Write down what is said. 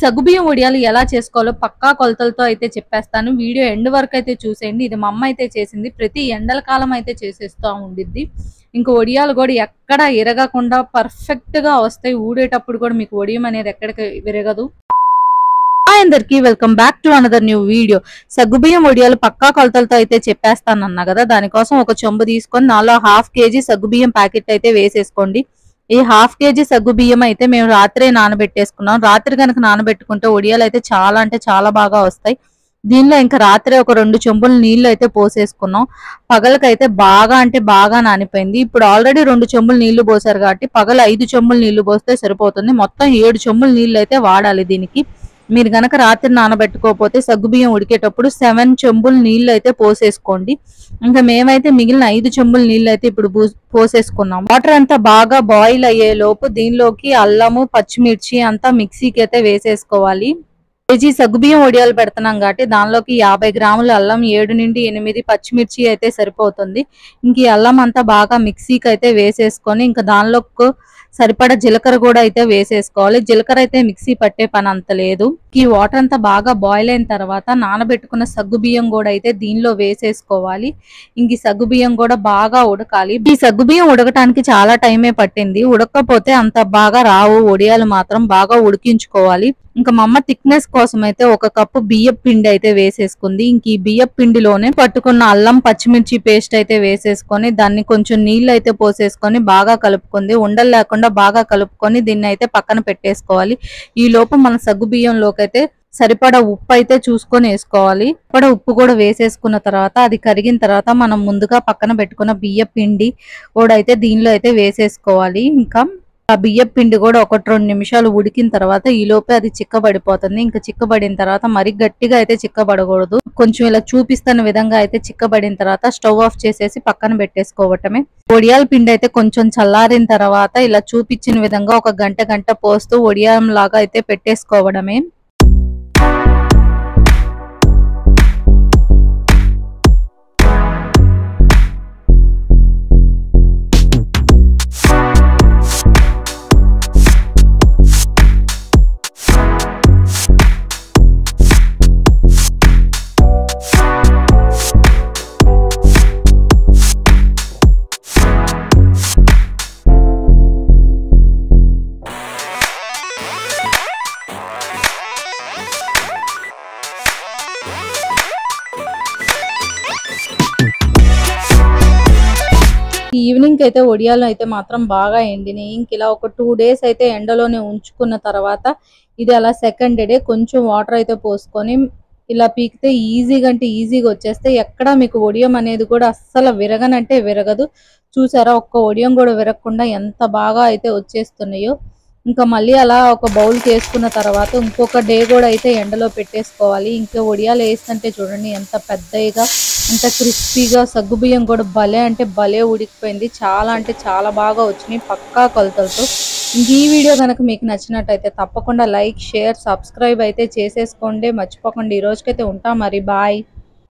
సగ్గుబియ్యం వడియాలు ఎలా చేసుకోవాలో పక్కా కొలతలతో అయితే చెప్పేస్తాను. వీడియో ఎండ్ వరకు అయితే చూసేయండి. ఇది మా అమ్మ అయితే చేసింది. ప్రతి ఎండల కాలం అయితే చేసేస్తూ ఉండిద్ది. ఇంక వడియాలు కూడా ఎక్కడ ఇరగకుండా పర్ఫెక్ట్ గా వస్తాయి. ఊడేటప్పుడు కూడా మీకు వడియం అనేది ఎక్కడికి విరగదు. అందరికి welcome back to another new video. సగ్గుబియ్యం వడియాలు పక్కా కొలతలతో అయితే చెప్పేస్తానన్నా కదా, దానికోసం ఒక చెంబు తీసుకొని నాలో 1/2 kg సగ్గుబియ్యం ప్యాకెట్ అయితే వేసేసుకోండి. ఈ 1/2 kg సగ్గుబియ్యం అయితే మేము రాత్రే నానబెట్టేసుకున్నాం. రాత్రి కనుక నానబెట్టుకుంటే వడియాలు అయితే చాలా అంటే చాలా బాగా వస్తాయి. దీనిలో ఇంకా రాత్రి ఒక 2 చెంబులు నీళ్లు అయితే పోసేసుకున్నాం. పగలకైతే బాగా అంటే బాగా నానిపోయింది. ఇప్పుడు ఆల్రెడీ 2 చెంబులు నీళ్లు పోసారు కాబట్టి పగల 5 చెంబులు నీళ్లు పోస్తే సరిపోతుంది. మొత్తం 7 చెంబులు నీళ్లు అయితే వాడాలి దీనికి. మీరు గనక రాత్రి నానబెట్టుకోకపోతే సగ్గుబియ్యం ఉడికేటప్పుడు 7 చెంబులు నీళ్లు అయితే పోసేసుకోండి. ఇంకా మేమైతే మిగిలిన 5 చెంబులు నీళ్లు అయితే ఇప్పుడు పోసేసుకున్నాం. వాటర్ అంతా బాగా బాయిల్ అయ్యే లోపు దీనిలోకి అల్లము, పచ్చిమిర్చి అంతా మిక్సీకి అయితే వేసేసుకోవాలి. కేజీ సగ్గుబియ్యం వడియాలు పెడుతున్నాం కాబట్టి దానిలోకి 50 గ్రాముల అల్లం, 7 నుండి 8 పచ్చిమిర్చి అయితే సరిపోతుంది. ఇంక ఈ అల్లం అంతా బాగా మిక్సీకి అయితే వేసేసుకొని ఇంకా దానిలోకి సరిపడా జీలకర్ర కూడా అయితే వేసేసుకోవాలి. జీలకర్ర అయితే మిక్సీ పట్టే పని అంత లేదు. ఈ వాటర్ అంతా బాగా బాయిల్ అయిన తర్వాత నానబెట్టుకున్న సగ్గుబియ్యం కూడా అయితే దీనిలో వేసేసుకోవాలి. ఇంక ఈ సగ్గుబియ్యం కూడా బాగా ఉడకాలి. ఈ సగ్గుబియ్యం ఉడకటానికి చాలా టైమే పట్టింది. ఉడకపోతే అంత బాగా రావు వడియాలు, మాత్రం బాగా ఉడికించుకోవాలి. ఇంకా మా అమ్మ థిక్నెస్ కోసం అయితే 1 కప్పు బియ్యం పిండి అయితే వేసేసుకుంది. ఇంక ఈ బియ్యం పిండిలోనే పట్టుకున్న అల్లం, పచ్చిమిర్చి పేస్ట్ అయితే వేసేసుకొని దాన్ని కొంచెం నీళ్లు అయితే పోసేసుకొని బాగా కలుపుకుంది. ఉండలు లేకుండా బాగా కలుపుకొని దీన్ని అయితే పక్కన పెట్టేసుకోవాలి. ఈ లోపు మన సగ్గు బియ్యంలోకి అయితే సరిపడా ఉప్పు అయితే చూసుకొని వేసుకోవాలి. సరిపడా ఉప్పు కూడా వేసేసుకున్న తర్వాత అది కరిగిన తర్వాత మనం ముందుగా పక్కన పెట్టుకున్న బియ్యం పిండి కూడా అయితే దీనిలో అయితే వేసేసుకోవాలి. ఇంకా ఆ బియ్యం పిండి కూడా 1-2 నిమిషాలు ఉడికిన తర్వాత ఈ లోపే అది చిక్కబడిపోతుంది. ఇంకా చిక్కబడిన తర్వాత మరి గట్టిగా అయితే చిక్కబడకూడదు. కొంచెం ఇలా చూపిస్తున్న విధంగా అయితే చిక్కబడిన తర్వాత స్టవ్ ఆఫ్ చేసేసి పక్కన పెట్టేసుకోవటమే. వడియాల పిండి అయితే కొంచెం చల్లారిన తర్వాత ఇలా చూపించిన విధంగా 1 గంట పోస్తూ వడియాం లాగా అయితే పెట్టేసుకోవడమే. ఈవినింగ్ అయితే వడియాలు అయితే మాత్రం బాగా ఎండినాయి. ఇంక ఇలా ఒక 2 days అయితే ఎండలోనే ఉంచుకున్న తర్వాత ఇది అలా సెకండ్ డే కొంచెం వాటర్ అయితే పోసుకొని ఇలా పీకితే ఈజీగా అంటే ఈజీగా వచ్చేస్తే ఎక్కడ మీకు వడియం అనేది కూడా అస్సలు విరగనంటే విరగదు. చూసారా, ఒక్క వడియం కూడా విరగకుండా ఎంత బాగా అయితే వచ్చేస్తున్నాయో. ఇంకా మళ్ళీ అలా ఒక బౌల్కి వేసుకున్న తర్వాత ఇంకొక డే కూడా అయితే ఎండలో పెట్టేసుకోవాలి. ఇంకా వడియాలు వేస్తుంటే చూడండి ఎంత పెద్దగా, ఎంత క్రిస్పీగా, సగ్గుబియ్యం కూడా భలే అంటే భలే ఉడికిపోయింది. చాలా అంటే చాలా బాగా వచ్చినాయి పక్కా కొలతలతో. ఇంక ఈ వీడియో కనుక మీకు నచ్చినట్టయితే తప్పకుండా లైక్, షేర్, సబ్స్క్రైబ్ అయితే చేసేసుకోండి. మర్చిపోకండి. ఈ రోజుకైతే ఉంటాం మరి, బాయ్.